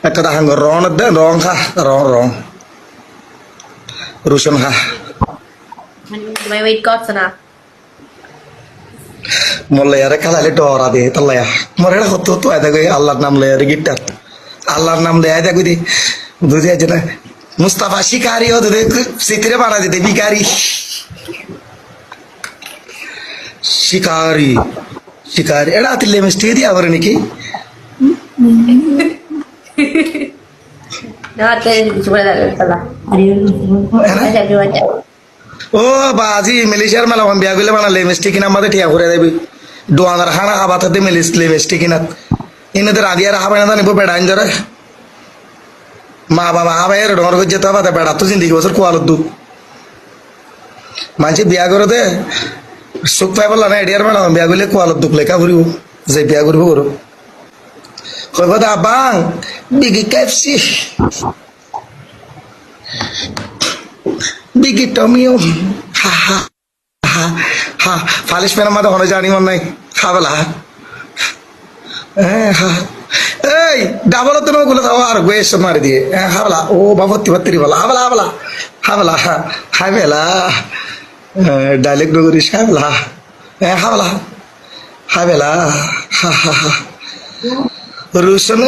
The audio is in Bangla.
একটা দাহাঙ্গ রং দেন রং খা রং রং রসুন খা May wait করছে না মোল্লারে খালালে ডরা দে তাল্লায়া মরে হতো তো আয় দেখো আল্লাহর নাম লয়ে গিটার আল্লাহর নাম দেয় দেখো দি বুঝে আছে না মুস্তাফা শিকারি হতো সিতিরে বানা দিতে ভিকারি শিকারি শিকারি এটা আতিলে মিষ্টি দিয়া করে নাকি না তে কিছু বলে দাও তালা আচ্ছা everyone ও বাজি মালয়েশিয়ার মেলা বিয়া করলে বানালে মিষ্টি কিনা আমাদের ঠিয়া করে দেবে দোয়ানার খানা খাবার থাকতে মিলিসলে মিষ্টি কিনা ইনাদের আদিয়ার হাবাই না নিবো বেড়াইন ধরে মা বাবা হাবাই ডর করছে তো বাদে বেড়া তো জিন্দিগি বছর কোয়ালত দু মানছি বিয়া করে দে সুখ পাই বললা না এডিয়ার মেলা বিয়া করলে কোয়ালত দুঃখ লেখা ঘুরিব যে বিয়া করবো করো কইব দা বাং বিগি কেফসি বিগি টমিও হা হা হা হা ফালিশ পেন মাথা হনে জানি মন নাই খাবেলা হ্যাঁ হা এই ডাবল তো গুলো খাওয়া আর গোয়েস মারি দিয়ে হ্যাঁ হাবলা ও বাবত্তি বাত্তি বলা হাবলা হাবলা হাবলা হাবেলা ডাইলেক্ট নগরিস হাবলা হ্যাঁ হাবলা হাবেলা হা হা হা রুশন